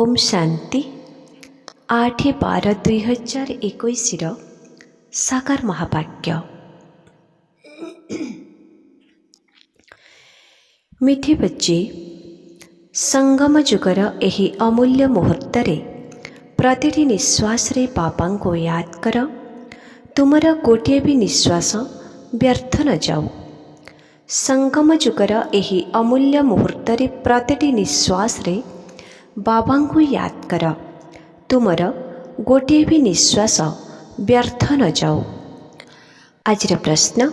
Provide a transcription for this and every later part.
ओम शांति 8/12/2021 साकार महावाक्य। मिठे बच्चे, संगम जुगर एही अमूल्य मुहूर्त प्रतिटी निश्वास रे बापा को याद कर। तुमर गोटे भी निश्वास व्यर्थ न जाऊ। संगम जुगर एही अमूल्य मुहूर्त प्रतिटी निश्वास रे बाबा को याद कर। तुमर गोटे भी निश्वास व्यर्थ न जाऊ। आजिर प्रश्न,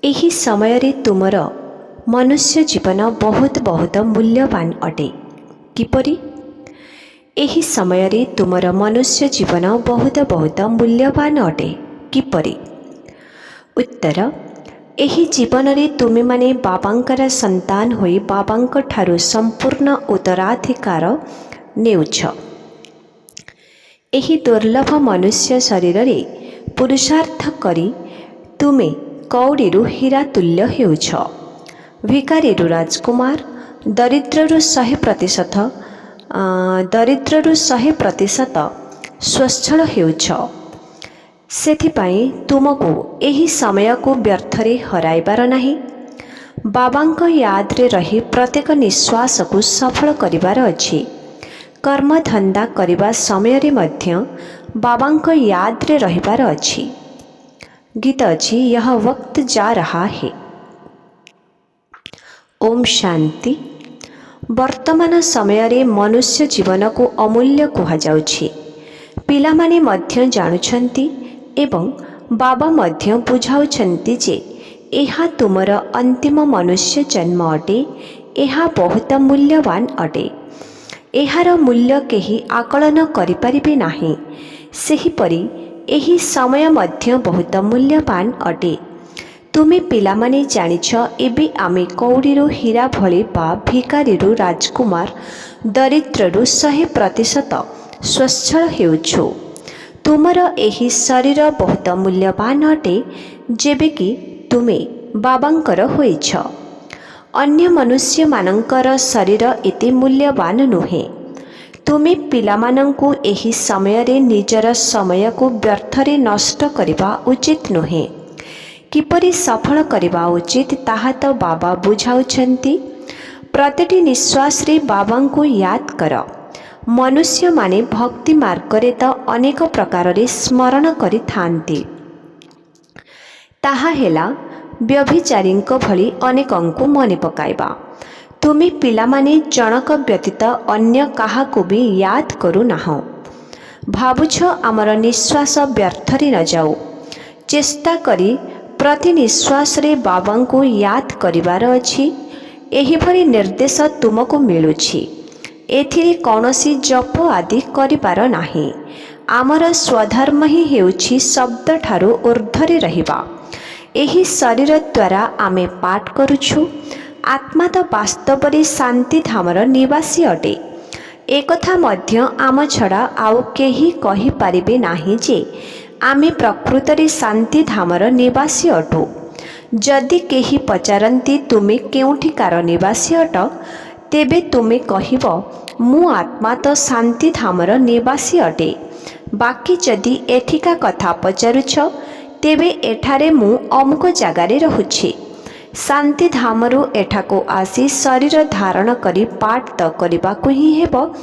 एही समय रे तुमर मनुष्य जीवन बहुत बहुत मूल्यवान अटे। किपरि? एही समय रे तुमर मनुष्य जीवन बहुत बहुत मूल्यवान अटे। किपरि? उत्तर, एही जीवन रे तुमे माने बाबांकर संतान होई बाबांक ठारू संपूर्ण उत्तराधिकार नेउछ। एही दुर्लभ मनुष्य शरीर रे पुरुषार्थ करी तुमे कौड़ीरू हीरा तुल्य हेउछ। भिकारीरू राजकुमार, दरिद्ररू 100% स्वच्छल हेउछ। सेथिपाई तुमको एही समय को व्यर्थरे हराइबार नाही। बाबांक याद रे रही प्रत्येक निश्वास को सफल करिबार अछि। कर्म धंदा करिबा समय रे मध्य बाबांक याद रे रहिबार अछि। गीत अछि, यह वक्त जा रहा है। ओम शांति। वर्तमान समय रे मनुष्य जीवन को अमूल्य कहा जाउछि। पिलामाने मध्य जानुछंती एवं बाबा मध्य बुझाउछंती जे एहा तुमर अंतिम मनुष्य जन्म अटे। एहा बहुत मूल्यवान अटे। एहार मूल्य केही आकलन करिपारिबे नाही। सेहिपरि एही समय मध्य बहुत मूल्यवान अटे। तुमे पिलामाने जानिछ, एबे आमे कौड़ीरू हीरा भଳି बा भिकारीरू राजकुमार, दरिद्ररू 100% स्वच्छल हेउछु। तुमर एही शरीर बहुत मूल्यवान अटे, जेबे कि तुमे बाबांकर होइछ। अन्य मनुष्य मानंकर शरीर एते मूल्यवान नुहे। तुमे पिलामानंकु एही समय रे निजर समय को व्यर्थरे नष्ट करिबा उचित नुहे। किपरि सफल करिबा उचित ताहा तो बाबा बुझाउछंती। प्रतिटी निश्वास रे बाबा को याद कर। मनुष्य माने भक्ति मार्ग रे तो अनेक प्रकार रे स्मरण करि थांती। ताहा हेला व्यभिचारींक भली अनेकंकु मने पकाइबा। तुमे पिलामाने जनक व्यतीत अन्य काहाकु भी याद करू नाहो। भाबुछ आमर निश्वास व्यर्थरे न जाऊ। चेष्टा करी प्रति निश्वास रे बाबा को याद करिबार अछि। एही भली निर्देश तुमको मिलुछि। एथिरे कौनसी जप आदि करिबार नाही। आमर स्वधर्म ही हेउछि शब्द ठारू ऊर्ध्वरे रहिबा। एही शरीर द्वारा आमे पाठ करुछु। आत्मा तो वास्तव रे शांति धामर निवासी अटे। एकथा मध्य आम छड़ा आउ केही कहि पारिबे नाही जे आमे प्रकृत रे शांति धामर निवासी अटु। जदि केही पचारंती तुमे केउठिकार निवासी अट, तेबे तुमे कहिब मु आत्मा तो शांति धामर निवासी अटे। बाकी जदि एठिका कथा पचारुछ, तेबे एठारे मु अमुक जगारे रहुछि। शांति धामरु एठाको आसी शरीर धारण करी पाठ त करिबाकु ही हेबो।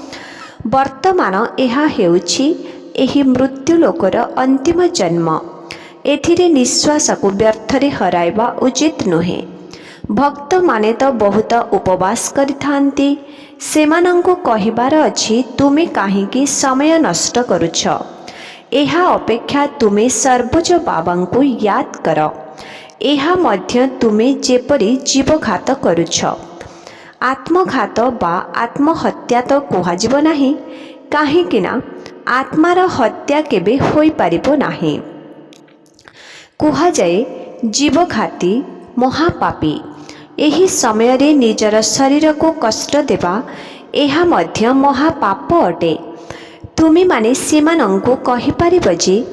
वर्तमान एहा हेउछि एही मृत्यु लोकर अंतिम जन्म। एथिरे निश्वास को व्यर्थरे हराइबा उचित नुहे। भक्त माने तो बहुत उपवास करिथांती। सेमानंको कहिबार अछि, तुमे काहींकी समय नष्ट करुछ। एहा अपेक्षा तुमे सर्वोच्च बाबांको याद कर। एहा मध्य तुमे जेपरि जीवघात करुछ। आत्मघात बा आत्महत्या तो कुहाजिब नाही, काहींकिना आत्मार हत्या केबे होई पारिबो नाही। कुहाजाए जीवघाती महापापी। एही समय रे निजर शरीर को कष्ट देवा एहा मध्य महापाप अटे। तुमे माने सेमानंको कहि पारिब जे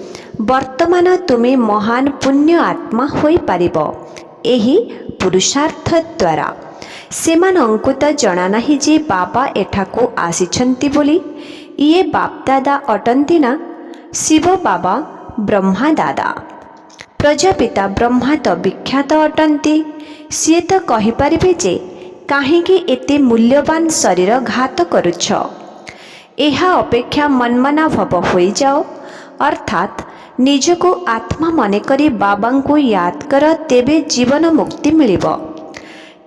वर्तमान तुमे महान पुण्य आत्मा होई पारिब एही पुरुषार्थ द्वारा। ସେମାନଙ୍କୁ ତ ଜଣା ନାହିଁ ଯେ ବାବା ଏଠାକୁ ଆସିଛନ୍ତି ବୋଲି। ଇଏ ବାପଦାଦା ଅଟନ୍ତି ନା? ଶିବ ବାବା ବ୍ରହ୍ମା ଦାଦା। ପ୍ରଜାପିତା ବ୍ରହ୍ମା ତ ବିଖ୍ୟାତ ଅଟନ୍ତି। ସିଏ ତ କହିପାରିବେ ଯେ କାହିଁକି ଏତେ ମୂଲ୍ୟବାନ ଶରୀର ଘାତ କରୁଛ। ଏହା ଅପେକ୍ଷା ମନ୍ମନାଭବ ହୋଇଯାଅ, ଅର୍ଥାତ୍ ନିଜକୁ ଆତ୍ମା ମନେକରି ବାବାଙ୍କୁ ୟାଦ କର, ତେବେ ଜୀବନ ମୁକ୍ତି ମିଳିବ।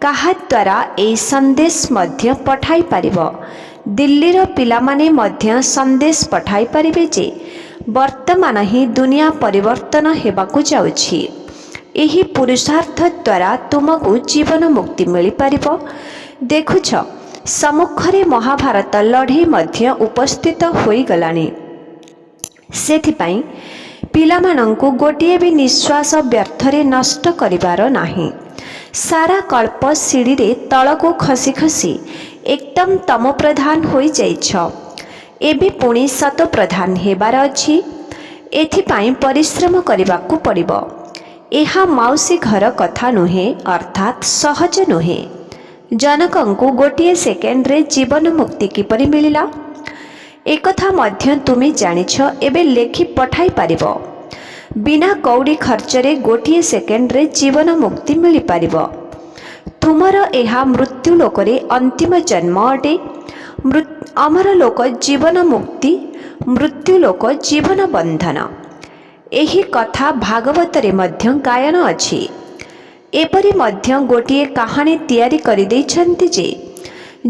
କାହା ଦ୍ୱାରା ଏହି ସନ୍ଦେଶ ମଧ୍ୟ ପଠାଇ ପାରିବ। ଦିଲ୍ଲୀର ପିଲାମାନେ ମଧ୍ୟ ସନ୍ଦେଶ ପଠାଇ ପାରିବେ ଯେ ବର୍ତ୍ତମାନ ହିଁ ଦୁନିଆ ପରିବର୍ତ୍ତନ ହେବାକୁ ଯାଉଛି। ଏହି ପୁରୁଷାର୍ଥ ଦ୍ୱାରା ତୁମକୁ ଜୀବନ ମୁକ୍ତି ମିଳିପାରିବ। ଦେଖୁଛ, ସମ୍ମୁଖରେ ମହାଭାରତ ଲଢ଼େଇ ମଧ୍ୟ ଉପସ୍ଥିତ ହୋଇଗଲାଣି। ସେଥିପାଇଁ ପିଲାମାନଙ୍କୁ ଗୋଟିଏ ବି ନିଶ୍ୱାସ ବ୍ୟର୍ଥରେ ନଷ୍ଟ କରିବାର ନାହିଁ। ସାରା କଳ୍ପ ସିଡ଼ିରେ ତଳକୁ ଖସି ଖସି ଏକଦମ ତମ ପ୍ରଧାନ ହୋଇଯାଇଛ। ଏବେ ପୁଣି ସତ ପ୍ରଧାନ ହେବାର ଅଛି। ଏଥିପାଇଁ ପରିଶ୍ରମ କରିବାକୁ ପଡ଼ିବ। ଏହା ମାଉସୀ ଘର କଥା ନୁହେଁ, ଅର୍ଥାତ୍ ସହଜ ନୁହେଁ। ଜନକଙ୍କୁ ଗୋଟିଏ ସେକେଣ୍ଡରେ ଜୀବନ ମୁକ୍ତି କିପରି ମିଳିଲା, ଏକଥା ମଧ୍ୟ ତୁମେ ଜାଣିଛ। ଏବେ ଲେଖି ପଠାଇ ପାରିବ। ବିନା କଉଡ଼ି ଖର୍ଚ୍ଚରେ ଗୋଟିଏ ସେକେଣ୍ଡରେ ଜୀବନ ମୁକ୍ତି ମିଳିପାରିବ। ତୁମର ଏହା ମୃତ୍ୟୁ ଲୋକରେ ଅନ୍ତିମ ଜନ୍ମ ଅଟେ। ଅମର ଲୋକ ଜୀବନ ମୁକ୍ତି, ମୃତ୍ୟୁ ଲୋକ ଜୀବନ ବନ୍ଧନ। ଏହି କଥା ଭାଗବତରେ ମଧ୍ୟ ଗାୟନ ଅଛି। ଏପରି ମଧ୍ୟ ଗୋଟିଏ କାହାଣୀ ତିଆରି କରିଦେଇଛନ୍ତି ଯେ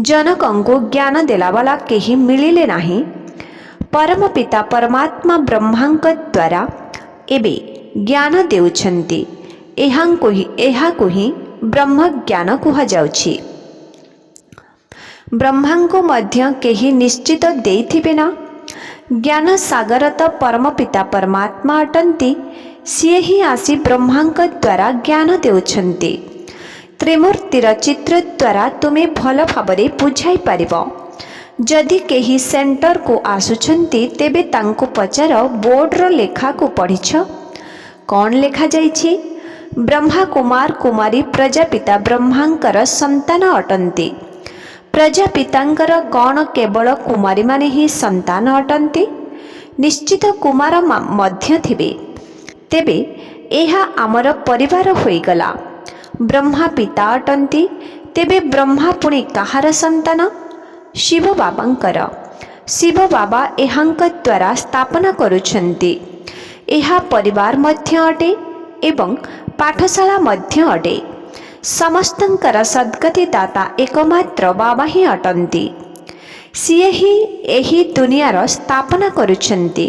ଜନକଙ୍କୁ ଜ୍ଞାନ ଦେଲାବାଲା କେହି ମିଳିଲେ ନାହିଁ। ପରମ ପିତା ପରମାତ୍ମା ବ୍ରହ୍ମାଙ୍କ ଦ୍ୱାରା ଏବେ ଜ୍ଞାନ ଦେଉଛନ୍ତି। ଏହାକୁ ହିଁ ବ୍ରହ୍ମଜ୍ଞାନ କୁହାଯାଉଛି। ବ୍ରହ୍ମାଙ୍କୁ ମଧ୍ୟ କେହି ନିଶ୍ଚିତ ଦେଇଥିବେ ନା? ଜ୍ଞାନ ସାଗର ତ ପରମ ପିତା ପରମାତ୍ମା ଅଟନ୍ତି। ସିଏ ହିଁ ଆସି ବ୍ରହ୍ମାଙ୍କ ଦ୍ୱାରା ଜ୍ଞାନ ଦେଉଛନ୍ତି। ତ୍ରିମୂର୍ତ୍ତିର ଚିତ୍ର ଦ୍ୱାରା ତୁମେ ଭଲ ଭାବରେ ବୁଝାଇ ପାରିବ। ଯଦି କେହି ସେଣ୍ଟରକୁ ଆସୁଛନ୍ତି, ତେବେ ତାଙ୍କୁ ପଚାର, ବୋର୍ଡର ଲେଖାକୁ ପଢ଼ିଛ? କ'ଣ ଲେଖାଯାଇଛି? ବ୍ରହ୍ମା କୁମାର କୁମାରୀ ପ୍ରଜାପିତା ବ୍ରହ୍ମାଙ୍କର ସନ୍ତାନ ଅଟନ୍ତି। ପ୍ରଜାପିତାଙ୍କର କ'ଣ କେବଳ କୁମାରୀମାନେ ହିଁ ସନ୍ତାନ ଅଟନ୍ତି? ନିଶ୍ଚିତ କୁମାର ମଧ୍ୟ ଥିବେ। ତେବେ ଏହା ଆମର ପରିବାର ହୋଇଗଲା। ବ୍ରହ୍ମା ପିତା ଅଟନ୍ତି। ତେବେ ବ୍ରହ୍ମା ପୁଣି କାହାର ସନ୍ତାନ? ଶିବ ବାବାଙ୍କର। ଶିବ ବାବା ଏହାଙ୍କ ଦ୍ୱାରା ସ୍ଥାପନା କରୁଛନ୍ତି। ଏହା ପରିବାର ମଧ୍ୟ ଅଟେ ଏବଂ ପାଠଶାଳା ମଧ୍ୟ ଅଟେ। ସମସ୍ତଙ୍କର ସଦ୍ଗତି ଦାତା ଏକମାତ୍ର ବାବା ହିଁ ଅଟନ୍ତି। ସିଏ ହିଁ ଏହି ଦୁନିଆର ସ୍ଥାପନା କରୁଛନ୍ତି।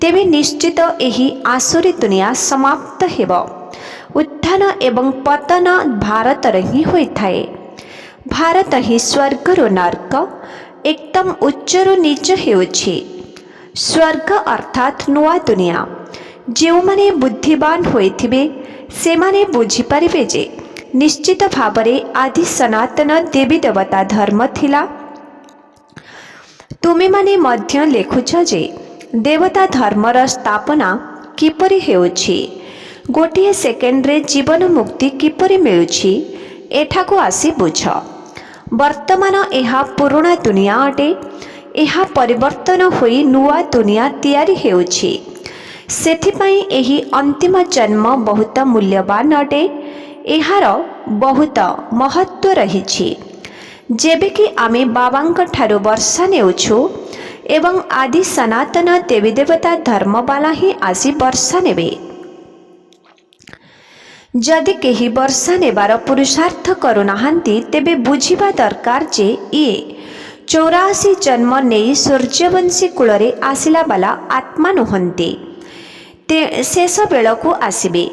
ତେବେ ନିଶ୍ଚିତ ଏହି ଆସୁରୀ ଦୁନିଆ ସମାପ୍ତ ହେବ। ଉତ୍ଥାନ ଏବଂ ପତନ ଭାରତରେ ହିଁ ହୋଇଥାଏ। ଭାରତ ହିଁ ସ୍ୱର୍ଗରୁ ନର୍କ, ଏକଦମ ଉଚ୍ଚରୁ ନିଚ ହେଉଛି। ସ୍ୱର୍ଗ ଅର୍ଥାତ୍ ନୂଆ ଦୁନିଆ। ଯେଉଁମାନେ ବୁଦ୍ଧିବାନ ହୋଇଥିବେ ସେମାନେ ବୁଝିପାରିବେ ଯେ ନିଶ୍ଚିତ ଭାବରେ ଆଦି ସନାତନ ଦେବୀ ଦେବତା ଧର୍ମ ଥିଲା। ତୁମେମାନେ ମଧ୍ୟ ଲେଖୁଛ ଯେ ଦେବତା ଧର୍ମର ସ୍ଥାପନା କିପରି ହେଉଛି। ଗୋଟିଏ ସେକେଣ୍ଡରେ ଜୀବନ ମୁକ୍ତି କିପରି ମିଳୁଛି, ଏଠାକୁ ଆସି ବୁଝ। ବର୍ତ୍ତମାନ ଏହା ପୁରୁଣା ଦୁନିଆ ଅଟେ। ଏହା ପରିବର୍ତ୍ତନ ହୋଇ ନୂଆ ଦୁନିଆ ତିଆରି ହେଉଛି। ସେଥିପାଇଁ ଏହି ଅନ୍ତିମ ଜନ୍ମ ବହୁତ ମୂଲ୍ୟବାନ ଅଟେ। ଏହାର ବହୁତ ମହତ୍ଵ ରହିଛି। ଯେବେକି ଆମେ ବାବାଙ୍କ ଠାରୁ ବର୍ଷା ନେଉଛୁ ଏବଂ ଆଦି ସନାତନ ଦେବୀ ଦେବତା ଧର୍ମବାଲା ହିଁ ଆସି ବର୍ଷା ନେବେ। ଯଦି କେହି ବର୍ଷା ନେବାର ପୁରୁଷାର୍ଥ କରୁନାହାନ୍ତି, ତେବେ ବୁଝିବା ଦରକାର ଯେ ଇଏ 84 ଜନ୍ମ ନେଇ ସୂର୍ଯ୍ୟବଂଶୀ କୂଳରେ ଆସିଲା ବାଲା ଆତ୍ମା ନୁହନ୍ତି। ଶେଷ ବେଳକୁ ଆସିବେ।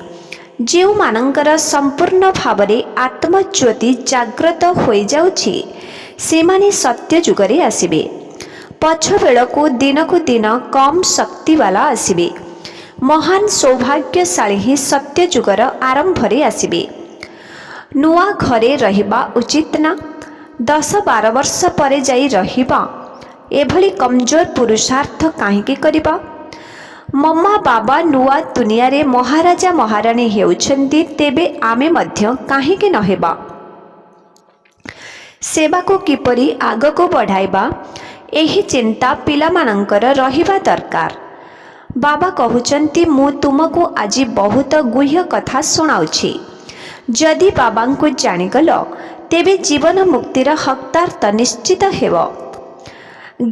ଯେଉଁମାନଙ୍କର ସମ୍ପୂର୍ଣ୍ଣ ଭାବରେ ଆତ୍ମଜ୍ୟୋତି ଜାଗ୍ରତ ହୋଇଯାଉଛି, ସେମାନେ ସତ୍ୟ ଯୁଗରେ ଆସିବେ। ପଛ ବେଳକୁ ଦିନକୁ ଦିନ କମ୍ ଶକ୍ତିବାଲା ଆସିବେ। ମହାନ ସୌଭାଗ୍ୟଶାଳୀ ହିଁ ସତ୍ୟ ଯୁଗର ଆରମ୍ଭରେ ଆସିବେ। ନୂଆ ଘରେ ରହିବା ଉଚିତ ନା? 10-12 ବର୍ଷ ପରେ ଯାଇ ରହିବା? ଏଭଳି କମଜୋର ପୁରୁଷାର୍ଥ କାହିଁକି କରିବା? ମମ୍ମା ବାବା ନୂଆ ଦୁନିଆରେ ମହାରାଜା ମହାରାଣୀ ହେଉଛନ୍ତି, ତେବେ ଆମେ ମଧ୍ୟ କାହିଁକି ନ ହେବା? ସେବାକୁ କିପରି ଆଗକୁ ବଢ଼ାଇବା ଏହି ଚିନ୍ତା ପିଲାମାନଙ୍କର ରହିବା ଦରକାର। ବାବା କହୁଛନ୍ତି, ମୁଁ ତୁମକୁ ଆଜି ବହୁତ ଗୁହ୍ୟ କଥା ଶୁଣାଉଛି। ଯଦି ବାବାଙ୍କୁ ଜାଣିଗଲ ତେବେ ଜୀବନ ମୁକ୍ତିର ହକଦାର ତ ନିଶ୍ଚିତ ହେବ।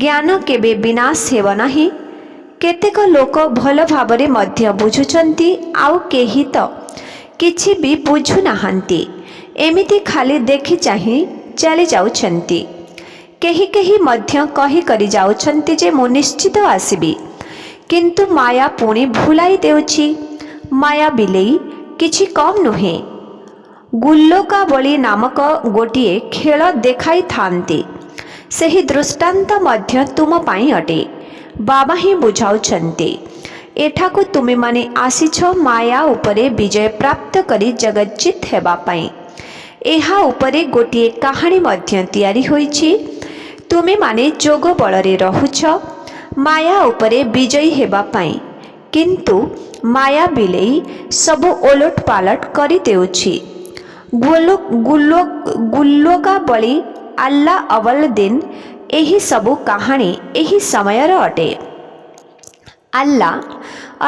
ଜ୍ଞାନ କେବେ ବିନାଶ ହେବ ନାହିଁ। କେତେକ ଲୋକ ଭଲ ଭାବରେ ମଧ୍ୟ ବୁଝୁଛନ୍ତି, ଆଉ କେହି ତ କିଛି ବି ବୁଝୁନାହାନ୍ତି। ଏମିତି ଖାଲି ଦେଖି ଚାହିଁ ଚାଲି ଯାଉଛନ୍ତି। କେହି କେହି ମଧ୍ୟ କହି କରି ଯାଉଛନ୍ତି ଯେ ମୁଁ ନିଶ୍ଚିତ ଆସିବି, କିନ୍ତୁ ମାୟା ପୁଣି ଭୁଲାଇ ଦେଉଛି। ମାୟା ବିଲେଇ କିଛି କମ୍ ନୁହେଁ। ଗୁଲ୍ଲୋକାବଳୀ ନାମକ ଗୋଟିଏ ଖେଳ ଦେଖାଇଥାନ୍ତି। ସେହି ଦୃଷ୍ଟାନ୍ତ ମଧ୍ୟ ତୁମ ପାଇଁ ଅଟେ। ବାବା ହିଁ ବୁଝାଉଛନ୍ତି, ଏଠାକୁ ତୁମେମାନେ ଆସିଛ ମାୟା ଉପରେ ବିଜୟ ପ୍ରାପ୍ତ କରି ଜଗଜ୍ଜିତ ହେବା ପାଇଁ। ଏହା ଉପରେ ଗୋଟିଏ କାହାଣୀ ମଧ୍ୟ ତିଆରି ହୋଇଛି। ତୁମେମାନେ ଯୋଗ ବଳରେ ରହୁଛ ମାୟା ଉପରେ ବିଜୟୀ ହେବା ପାଇଁ, କିନ୍ତୁ ମାୟା ବିଲେଇ ସବୁ ଓଲଟ ପାଲଟ କରିଦେଉଛି। ଗୁଲ୍ଲୋକାବଳୀ, ଆଲ୍ଲା ଅୱଲ ଦିନ, ଏହି ସବୁ କାହାଣୀ ଏହି ସମୟର ଅଟେ। ଆଲ୍ଲା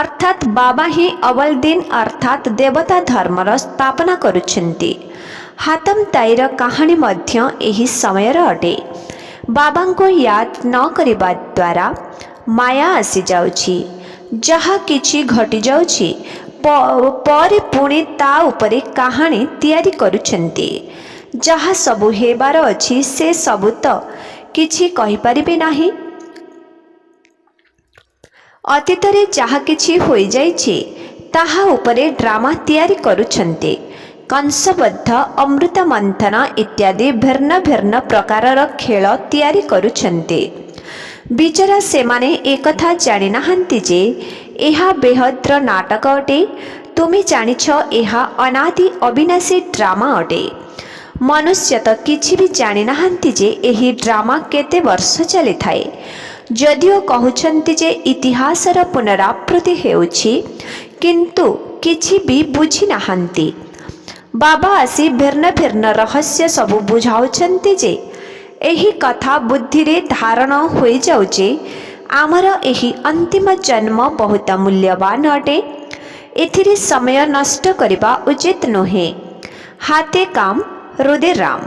ଅର୍ଥାତ୍ ବାବା ହିଁ ଅୱଲ ଦିନ ଅର୍ଥାତ୍ ଦେବତା ଧର୍ମର ସ୍ଥାପନା କରୁଛନ୍ତି। ହାତମ ତାଇର କାହାଣୀ ମଧ୍ୟ ଏହି ସମୟର ଅଟେ। ବାବାଙ୍କୁ ୟାଦ ନ କରିବା ଦ୍ୱାରା ମାୟା ଆସିଯାଉଛି। ଯାହା କିଛି ଘଟିଯାଉଛି ପରେ ପୁଣି ତା ଉପରେ କାହାଣୀ ତିଆରି କରୁଛନ୍ତି। ଯାହା ସବୁ ହେବାର ଅଛି ସେ ସବୁ ତ କିଛି କହିପାରିବେ ନାହିଁ। ଅତୀତରେ ଯାହା କିଛି ହୋଇଯାଇଛି ତାହା ଉପରେ ଡ୍ରାମା ତିଆରି କରୁଛନ୍ତି। କଂସବଦ୍ଧ, ଅମୃତ ମନ୍ଥନ ଇତ୍ୟାଦି ଭିନ୍ନ ଭିନ୍ନ ପ୍ରକାରର ଖେଳ ତିଆରି କରୁଛନ୍ତି। ବିଚରା ସେମାନେ ଏକଥା ଜାଣିନାହାନ୍ତି ଯେ ଏହା ବେହଦ୍ର ନାଟକ ଅଟେ। ତୁମେ ଜାଣିଛ ଏହା ଅନାଦି ଅବିନାଶୀ ଡ୍ରାମା ଅଟେ। ମନୁଷ୍ୟ ତ କିଛି ବି ଜାଣିନାହାନ୍ତି ଯେ ଏହି ଡ୍ରାମା କେତେ ବର୍ଷ ଚାଲିଥାଏ। ଯଦିଓ କହୁଛନ୍ତି ଯେ ଇତିହାସର ପୁନରାବୃତ୍ତି ହେଉଛି, କିନ୍ତୁ କିଛି ବି ବୁଝିନାହାନ୍ତି। ବାବା ଆସି ଭିନ୍ନ ଭିନ୍ନ ରହସ୍ୟ ସବୁ ବୁଝାଉଛନ୍ତି ଯେ ଏହି କଥା ବୁଦ୍ଧିରେ ଧାରଣ ହୋଇଯାଉଛି। ଆମର ଏହି ଅନ୍ତିମ ଜନ୍ମ ବହୁତ ମୂଲ୍ୟବାନ ଅଟେ। ଏଥିରେ ସମୟ ନଷ୍ଟ କରିବା ଉଚିତ ନୁହେଁ। ହାତେ କାମ ହୃଦେ ରାମ।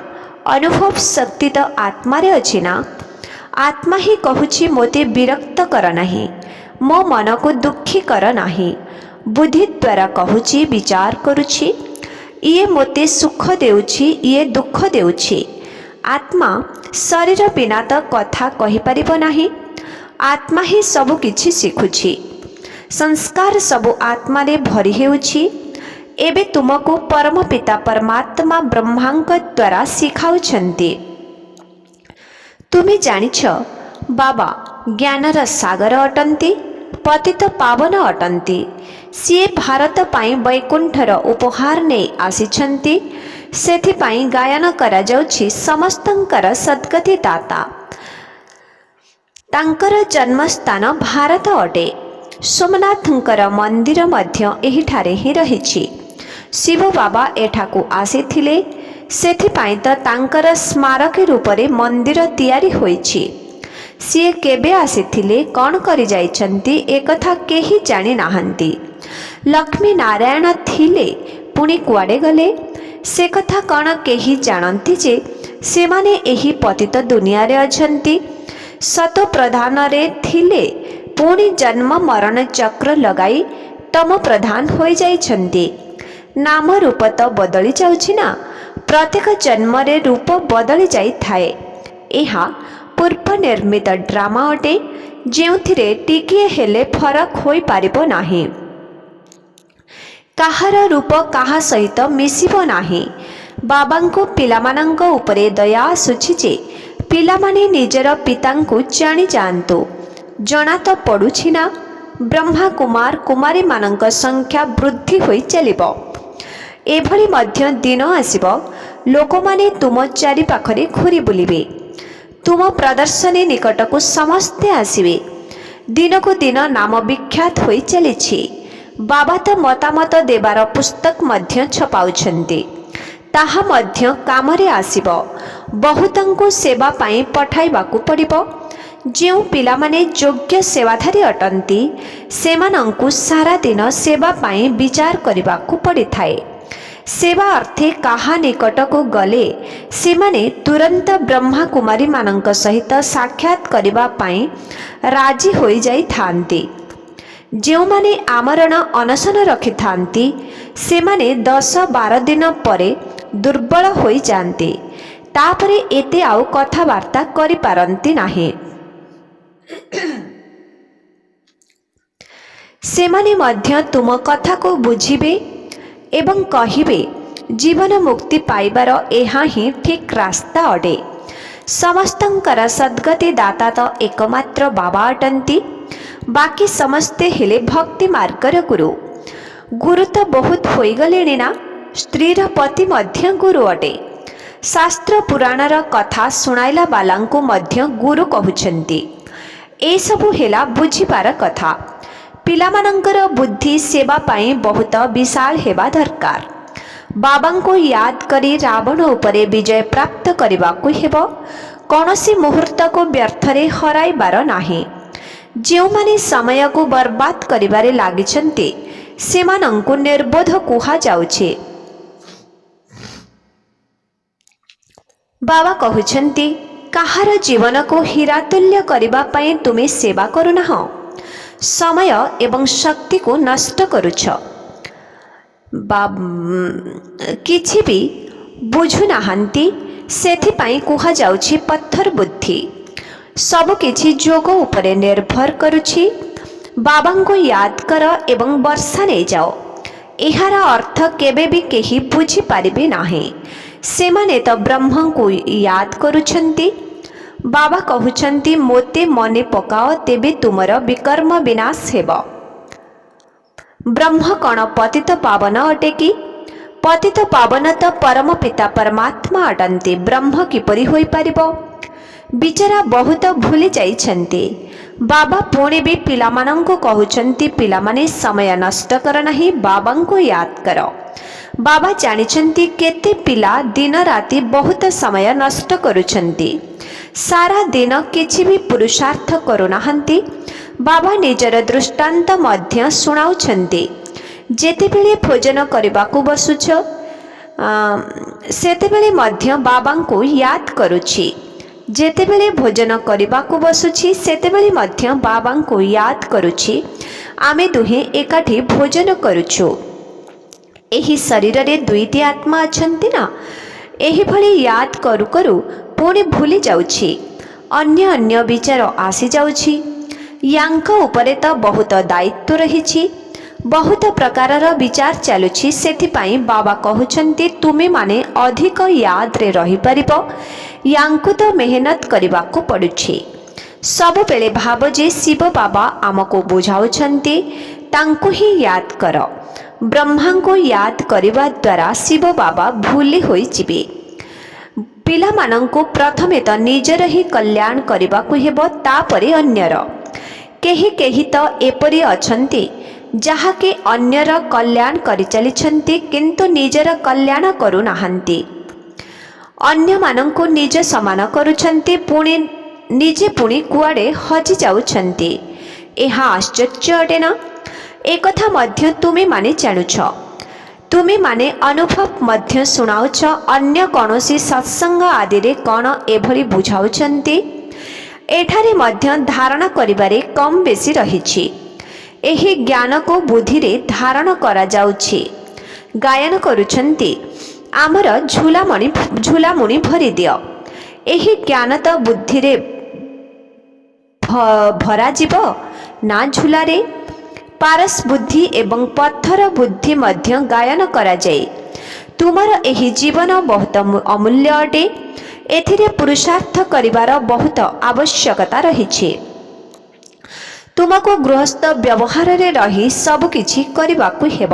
ଅନୁଭବ ଶକ୍ତି ତ ଆତ୍ମାରେ ଅଛି ନା। ଆତ୍ମା ହିଁ କହୁଛି, ମୋତେ ବିରକ୍ତ କର ନାହିଁ, ମୋ ମନକୁ ଦୁଃଖୀ କର ନାହିଁ। ବୁଦ୍ଧି ଦ୍ୱାରା କହୁଛି, ବିଚାର କରୁଛି, ଇଏ ମୋତେ ସୁଖ ଦେଉଛି, ଇଏ ଦୁଃଖ ଦେଉଛି। ଆତ୍ମା ଶରୀର ବିନା ତ କଥା କହିପାରିବ ନାହିଁ। ଆତ୍ମା ହିଁ ସବୁ କିଛି ଶିଖୁଛି। ସଂସ୍କାର ସବୁ ଆତ୍ମାରେ ଭରି ହେଉଛି। ଏବେ ତୁମକୁ ପରମ ପିତା ପରମାତ୍ମା ବ୍ରହ୍ମାଙ୍କ ଦ୍ୱାରା ଶିଖାଉଛନ୍ତି। ତୁମେ ଜାଣିଛ ବାବା ଜ୍ଞାନର ସାଗର ଅଟନ୍ତି, ପତିତ ପାବନ ଅଟନ୍ତି। ସିଏ ଭାରତ ପାଇଁ ବୈକୁଣ୍ଠର ଉପହାର ନେଇ ଆସିଛନ୍ତି। ସେଥିପାଇଁ ଗାୟନ କରାଯାଉଛି ସମସ୍ତଙ୍କର ସଦ୍ଗତି ଦାତା। ତାଙ୍କର ଜନ୍ମସ୍ଥାନ ଭାରତ ଅଟେ। ସୋମନାଥଙ୍କର ମନ୍ଦିର ମଧ୍ୟ ଏହିଠାରେ ହିଁ ରହିଛି। ଶିବ ବାବା ଏଠାକୁ ଆସିଥିଲେ, ସେଥିପାଇଁ ତ ତାଙ୍କର ସ୍ମାରକୀ ରୂପରେ ମନ୍ଦିର ତିଆରି ହୋଇଛି। ସିଏ କେବେ ଆସିଥିଲେ, କ'ଣ କରି ଯାଇଛନ୍ତି, ଏକଥା କେହି ଜାଣିନାହାନ୍ତି। ଲକ୍ଷ୍ମୀ ନାରାୟଣ ଥିଲେ, ପୁଣି କୁଆଡ଼େ ଗଲେ, ସେ କଥା କ'ଣ କେହି ଜାଣନ୍ତି ଯେ ସେମାନେ ଏହି ପତିତ ଦୁନିଆରେ ଅଛନ୍ତି। ସତ ପ୍ରଧାନରେ ଥିଲେ, ପୁଣି ଜନ୍ମ ମରଣ ଚକ୍ର ଲଗାଇ ତମ ପ୍ରଧାନ ହୋଇଯାଇଛନ୍ତି। ନାମ ରୂପ ତ ବଦଳି ଯାଉଛି ନା। ପ୍ରତ୍ୟେକ ଜନ୍ମରେ ରୂପ ବଦଳି ଯାଇଥାଏ। ଏହା ପୂର୍ବ ନିର୍ମିତ ଡ୍ରାମା ଅଟେ, ଯେଉଁଥିରେ ଟିକିଏ ହେଲେ ଫରକ ହୋଇପାରିବ ନାହିଁ। କାହାର ରୂପ କାହା ସହିତ ମିଶିବ ନାହିଁ। ବାବାଙ୍କୁ ପିଲାମାନଙ୍କ ଉପରେ ଦୟା ଆସୁଛି ଯେ ପିଲାମାନେ ନିଜର ପିତାଙ୍କୁ ଜାଣି ଯାଆନ୍ତୁ। ଜଣା ତ ପଡ଼ୁଛି ନା, ବ୍ରହ୍ମା କୁମାର କୁମାରୀମାନଙ୍କ ସଂଖ୍ୟା ବୃଦ୍ଧି ହୋଇ ଚାଲିବ। ଏଭଳି ମଧ୍ୟ ଦିନ ଆସିବ, ଲୋକମାନେ ତୁମ ଚାରିପାଖରେ ଘୂରି ବୁଲିବେ। ତୁମ ପ୍ରଦର୍ଶନୀ ନିକଟକୁ ସମସ୍ତେ ଆସିବେ। ଦିନକୁ ଦିନ ନାମ ବିଖ୍ୟାତ ହୋଇ ଚାଲିଛି। ବାବା ତ ମତାମତ ଦେବାର ପୁସ୍ତକ ମଧ୍ୟ ଛପାଉଛନ୍ତି। ତାହା ମଧ୍ୟ କାମରେ ଆସିବ। बहुतंकु सेवा पाई पठाइबाकु पड़िबो। ଯେଉଁ ପିଲାମାନେ ଯୋଗ୍ୟ ସେବାଧାରୀ ଅଟନ୍ତି ସେମାନଙ୍କୁ ସାରା ଦିନ ସେବା ପାଇଁ ବିଚାର କରିବାକୁ ପଡ଼ିଥାଏ। ସେବା ଅର୍ଥେ କାହା ନିକଟକୁ ଗଲେ ସେମାନେ ତୁରନ୍ତ ବ୍ରହ୍ମାକୁମାରୀମାନଙ୍କ ସହିତ ସାକ୍ଷାତ କରିବା ପାଇଁ ରାଜି ହୋଇଯାଇଥାନ୍ତି। ଯେଉଁମାନେ ଆମରଣ ଅନଶନ ରଖିଥାନ୍ତି ସେମାନେ 10-12 ଦିନ ପରେ ଦୁର୍ବଳ ହୋଇଯାଆନ୍ତି। ତାପରେ ଏତେ ଆଉ କଥାବାର୍ତ୍ତା କରିପାରନ୍ତି ନାହିଁ। ସେମାନେ ମଧ୍ୟ ତୁମ କଥାକୁ ବୁଝିବେ ଏବଂ କହିବେ ଜୀବନ ମୁକ୍ତି ପାଇବାର ଏହା ହିଁ ଠିକ୍ ରାସ୍ତା ଅଟେ। ସମସ୍ତଙ୍କର ସଦ୍ଗତି ଦାତା ତ ଏକମାତ୍ର ବାବା ଅଟନ୍ତି। ବାକି ସମସ୍ତେ ହେଲେ ଭକ୍ତି ମାର୍ଗର ଗୁରୁ। ଗୁରୁ ତ ବହୁତ ହୋଇଗଲେଣି ନା, ସ୍ତ୍ରୀର ପତି ମଧ୍ୟ ଗୁରୁ ଅଟେ। ଶାସ୍ତ୍ର ପୁରାଣର କଥା ଶୁଣାଇଲା ବାଲାଙ୍କୁ ମଧ୍ୟ ଗୁରୁ କହୁଛନ୍ତି। ଏସବୁ ହେଲା ବୁଝିବାର କଥା। ପିଲାମାନଙ୍କର ବୁଦ୍ଧି ସେବା ପାଇଁ ବହୁତ ବିଶାଳ ହେବା ଦରକାର। ବାବାଙ୍କୁ ୟାଦ କରି ରାବଣ ଉପରେ ବିଜୟ ପ୍ରାପ୍ତ କରିବାକୁ ହେବ। କୌଣସି ମୁହୂର୍ତ୍ତକୁ ବ୍ୟର୍ଥରେ ହରାଇବାର ନାହିଁ। ଯେଉଁମାନେ ସମୟକୁ ବର୍ବାଦ କରିବାରେ ଲାଗିଛନ୍ତି ସେମାନଙ୍କୁ ନିର୍ବୋଧ କୁହାଯାଉଛି। ବାବା କହୁଛନ୍ତି କାହାର ଜୀବନକୁ ହୀରାତୁଲ୍ୟ କରିବା ପାଇଁ ତୁମେ ସେବା କରୁନାହଁ, ସମୟ ଏବଂ ଶକ୍ତିକୁ ନଷ୍ଟ କରୁଛ। କିଛି ବି ବୁଝୁନାହାନ୍ତି, ସେଥିପାଇଁ କୁହାଯାଉଛି ପଥର ବୁଦ୍ଧି। ସବୁକିଛି ଯୋଗ ଉପରେ ନିର୍ଭର କରୁଛି। ବାବାଙ୍କୁ ୟାଦ କର ଏବଂ ବର୍ଷା ନେଇଯାଅ। ଏହାର ଅର୍ଥ କେବେ ବି କେହି ବୁଝିପାରିବେ ନାହିଁ। ସେମାନେ ତ ବ୍ରହ୍ମଙ୍କୁ ୟାଦ କରୁଛନ୍ତି। ବାବା କହୁଛନ୍ତି ମୋତେ ମନେ ପକାଅ, ତେବେ ତୁମର ବିକର୍ମ ବିନାଶ ହେବ। ବ୍ରହ୍ମ କ'ଣ ପତିତ ପାବନ ଅଟେ କି? ପତିତ ପାବନ ତ ପରମ ପିତା ପରମାତ୍ମା ଅଟନ୍ତି। ବ୍ରହ୍ମ କିପରି ହୋଇପାରିବ? ବିଚାରା ବହୁତ ଭୁଲି ଯାଇଛନ୍ତି। ବାବା ପୁଣି ବି ପିଲାମାନଙ୍କୁ କହୁଛନ୍ତି ପିଲାମାନେ ସମୟ ନଷ୍ଟ କର ନାହିଁ, ବାବାଙ୍କୁ ୟାଦ କର। ବାବା ଜାଣିଛନ୍ତି କେତେ ପିଲା ଦିନ ରାତି ବହୁତ ସମୟ ନଷ୍ଟ କରୁଛନ୍ତି। ସାରା ଦିନ କିଛି ବି ପୁରୁଷାର୍ଥ କରୁନାହାନ୍ତି। ବାବା ନିଜର ଦୃଷ୍ଟାନ୍ତ ମଧ୍ୟ ଶୁଣାଉଛନ୍ତି। ଯେତେବେଳେ ଭୋଜନ କରିବାକୁ ବସୁଛ ସେତେବେଳେ ମଧ୍ୟ ବାବାଙ୍କୁ ୟାଦ କରୁଛି। ଯେତେବେଳେ ଭୋଜନ କରିବାକୁ ବସୁଛି ସେତେବେଳେ ମଧ୍ୟ ବାବାଙ୍କୁ ୟାଦ କରୁଛି। ଆମେ ଦୁହେଁ ଏକାଠି ଭୋଜନ କରୁଛୁ। ଏହି ଶରୀରରେ ଦୁଇଟି ଆତ୍ମା ଅଛନ୍ତି ନା। ଏହିଭଳି ୟାଦ କରୁ କରୁ ପୁଣି ଭୁଲି ଯାଉଛି। ଅନ୍ୟ ଅନ୍ୟ ବିଚାର ଆସିଯାଉଛି। ୟାଙ୍କ ଉପରେ ତ ବହୁତ ଦାୟିତ୍ୱ ରହିଛି। ବହୁତ ପ୍ରକାରର ବିଚାର ଚାଲୁଛି। ସେଥିପାଇଁ ବାବା କହୁଛନ୍ତି ତୁମେମାନେ ଅଧିକ ୟାଦରେ ରହିପାରିବ। ୟାଙ୍କୁ ତ ମେହନତ କରିବାକୁ ପଡୁଛି। ସବୁବେଳେ ଭାବ ଯେ ଶିବ ବାବା ଆମକୁ ବୁଝାଉଛନ୍ତି, ତାଙ୍କୁ ହିଁ ୟାଦ କର। ବ୍ରହ୍ମାଙ୍କୁ ୟାଦ କରିବା ଦ୍ୱାରା ଶିବ ବାବା ଭୁଲି ହୋଇଯିବେ। ପିଲାମାନଙ୍କୁ ପ୍ରଥମେ ତ ନିଜର ହିଁ କଲ୍ୟାଣ କରିବାକୁ ହେବ, ତାପରେ ଅନ୍ୟର। କେହି କେହି ତ ଏପରି ଅଛନ୍ତି ଯାହାକି ଅନ୍ୟର କଲ୍ୟାଣ କରିଚାଲିଛନ୍ତି କିନ୍ତୁ ନିଜର କଲ୍ୟାଣ କରୁନାହାନ୍ତି। ଅନ୍ୟମାନଙ୍କୁ ନିଜ ସମାନ କରୁଛନ୍ତି, ପୁଣି ନିଜେ ପୁଣି କୁଆଡ଼େ ହଜି ଯାଉଛନ୍ତି। ଏହା ଆଶ୍ଚର୍ଯ୍ୟ ଅଟେ ନା? ଏକଥା ମଧ୍ୟ ତୁମେମାନେ ଜାଣୁଛ। ତୁମେମାନେ ଅନୁଭବ ମଧ୍ୟ ଶୁଣାଉଛ। ଅନ୍ୟ କୌଣସି ସତ୍ସଙ୍ଗ ଆଦିରେ କ'ଣ ଏଭଳି ବୁଝାଉଛନ୍ତି? ଏଠାରେ ମଧ୍ୟ ଧାରଣା କରିବାରେ କମ୍ ବେଶୀ ରହିଛି। ଏହି ଜ୍ଞାନକୁ ବୁଦ୍ଧିରେ ଧାରଣ କରାଯାଉଛି। ଗାୟନ କରୁଛନ୍ତି ଆମର ଝୁଲାମୁଣି ଭରିଦିଅ। ଏହି ଜ୍ଞାନ ତ ବୁଦ୍ଧିରେ ଭରାଯିବ ନା ଝୁଲାରେ? ପାରସ ବୁଦ୍ଧି ଏବଂ ପଥର ବୁଦ୍ଧି ମଧ୍ୟ ଗାୟନ କରାଯାଏ। ତୁମର ଏହି ଜୀବନ ବହୁତ ଅମୂଲ୍ୟ ଅଟେ। ଏଥିରେ ପୁରୁଷାର୍ଥ କରିବାର ବହୁତ ଆବଶ୍ୟକତା ରହିଛି। ତୁମକୁ ଗୃହସ୍ଥ ବ୍ୟବହାରରେ ରହି ସବୁକିଛି କରିବାକୁ ହେବ।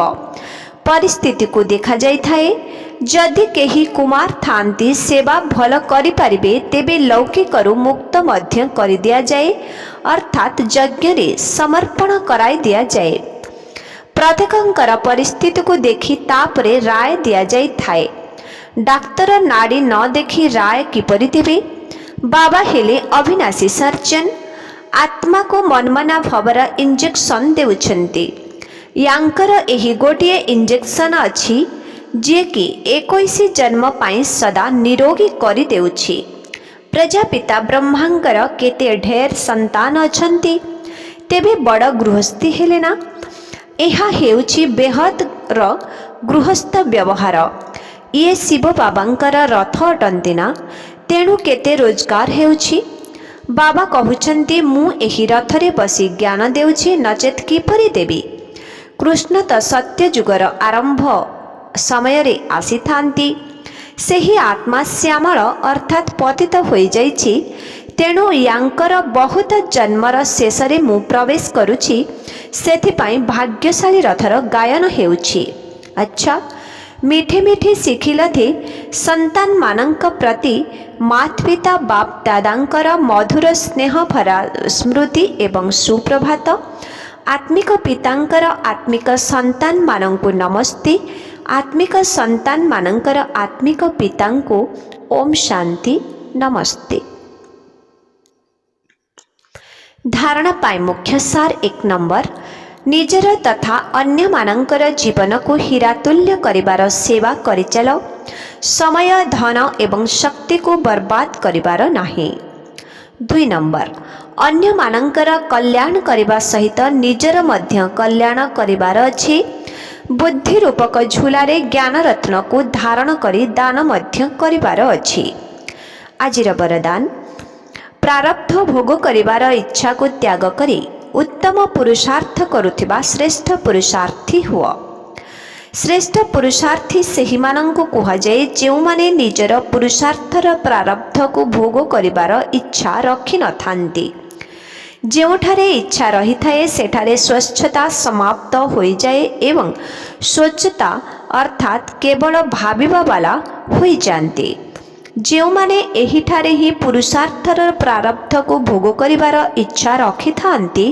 ପରିସ୍ଥିତିକୁ ଦେଖାଯାଇଥାଏ। ଯଦି କେହି କୁମାର ଥାଆନ୍ତି, ସେବା ଭଲ କରିପାରିବେ, ତେବେ ଲୌକିକରୁ ମୁକ୍ତ ମଧ୍ୟ କରିଦିଆଯାଏ, ଅର୍ଥାତ୍ ଯଜ୍ଞରେ ସମର୍ପଣ କରାଇ ଦିଆଯାଏ। ପ୍ରତ୍ୟେକଙ୍କର ପରିସ୍ଥିତିକୁ ଦେଖି ତାପରେ ରାୟ ଦିଆଯାଇଥାଏ। डाक्तर नाड़ी न देखि राय किपरि देबे। बाबा हेले अविनाशी सर्जन, आत्मा को मनमना भावर इंजेक्शन देउछन्ति। यांकर एही गोटिए इंजेक्शन अछि जे कि 21 जन्म पाई सदा निरोगी करि देउछि। प्रजापिता ब्रह्मांकर केते ढेर संतान अछन्ति, तेबे बड़ गृहस्थी हेले ना। एहा हेउछि बेहद र गृहस्थ व्यवहार। ये शिव बाबांकर रथ अटंती ना, तेणु केते रोजगार हेउछि। बाबा कहउछन्ति मु एही रथरे बसी ज्ञान देउछि, नचेत किपरि देबी। कृष्ण तो सत्य जुगर आरंभ समय रे आसी थांती। सेही आत्मा श्यामल अर्थात पतित होई जाइछि, तेणु यांकर बहुत जन्मर शेष रे मु प्रवेश करुछि, सेथिपाई भाग्यशाली रथर गायन हेउछि। अच्छा, मीठे मीठे शिखिलथे संतान मानंक प्रति मात पिता बाप दादांकर मधुर स्नेह भरा स्मृति एवं सुप्रभात। आत्मिक पितांकर आत्मिक संतान मानंकु नमस्ते। आत्मिक संतान मानंकर आत्मिक पितांकु ओम शांति नमस्ते। धारणा पाई मुख्य सार 1 नंबर, निजर तथा अन्य मानंकर जीवन को हीरातुल्य करिबार सेवा करिचल। समय धन एवं शक्ति को बर्बाद करिबार नाही। 2 नंबर, अन्य मानंकर कल्याण करिबा सहित निजर मध्य कल्याण करिबार अछि। बुद्धि रूपक झूलारे ज्ञान रत्न को धारण करी दान मध्य करिबार अछि। आजिर वरदान, प्रारब्ध भोग करिबार इच्छा को त्याग करी उत्तम पुरुषार्थ करुथिबा श्रेष्ठ पुरुषार्थी हुआ। श्रेष्ठ पुरुषार्थी सेही मानंको कुहाଯାଏ ଯେଉଁମାନେ ନିଜର ପୁରୁଷାର୍ଥର ପ୍ରାରବ୍ଧକୁ ଭୋଗ କରିବାର ଇଚ୍ଛା ରଖିନଥାନ୍ତି। ଯେଉଁଠାରେ ଇଚ୍ଛା ରହିଥାଏ ସେଠାରେ ସ୍ୱଚ୍ଛତା ସମାପ୍ତ ହୋଇଯାଏ ଏବଂ ସ୍ୱଚ୍ଛତା ଅର୍ଥାତ୍ କେବଳ ଭାବିବା ବାଲା ହୋଇଯାନ୍ତି। ଯେଉଁମାନେ ଏହିଠାରେ ହିଁ ପୁରୁଷାର୍ଥର ପ୍ରାରବ୍ଧକୁ ଭୋଗ କରିବାର ଇଚ୍ଛା ରଖିଥାନ୍ତି,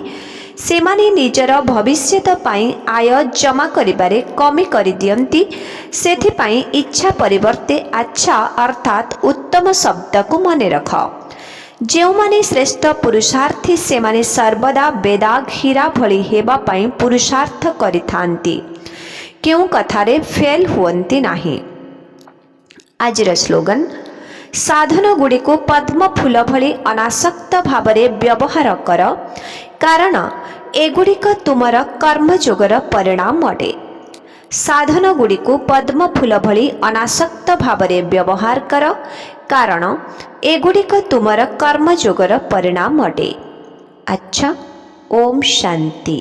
ସେମାନେ ନିଜର ଭବିଷ୍ୟତ ପାଇଁ ଆୟ ଜମା କରିବାରେ କମି କରିଦିଅନ୍ତି। ସେଥିପାଇଁ ଇଚ୍ଛା ପରିବର୍ତ୍ତେ ଆଚ୍ଛା ଅର୍ଥାତ୍ ଉତ୍ତମ ଶବ୍ଦକୁ ମନେ ରଖ। ଯେଉଁମାନେ ଶ୍ରେଷ୍ଠ ପୁରୁଷାର୍ଥୀ ସେମାନେ ସର୍ବଦା ବେଦାଗ ହୀରା ଭଳି ହେବା ପାଇଁ ପୁରୁଷାର୍ଥ କରିଥାନ୍ତି, କେଉଁ କଥାରେ ଫେଲ ହୁଅନ୍ତି ନାହିଁ। ଆଜିର ସ୍ଲୋଗାନ, ସାଧନ ଗୁଡ଼ିକୁ ପଦ୍ମ ଫୁଲ ଭଳି ଅନାସକ୍ତ ଭାବରେ ବ୍ୟବହାର କର, କାରଣ ଏଗୁଡ଼ିକ ତୁମର କର୍ମଯୋଗର ପରିଣାମ ଅଟେ। ସାଧନ ଗୁଡ଼ିକୁ ପଦ୍ମ ଫୁଲ ଭଳି ଅନାସକ୍ତ ଭାବରେ ବ୍ୟବହାର କର, କାରଣ ଏଗୁଡ଼ିକ ତୁମର କର୍ମଯୋଗର ପରିଣାମ ଅଟେ। ଆଚ୍ଛା, ଓମ୍ ଶାନ୍ତି।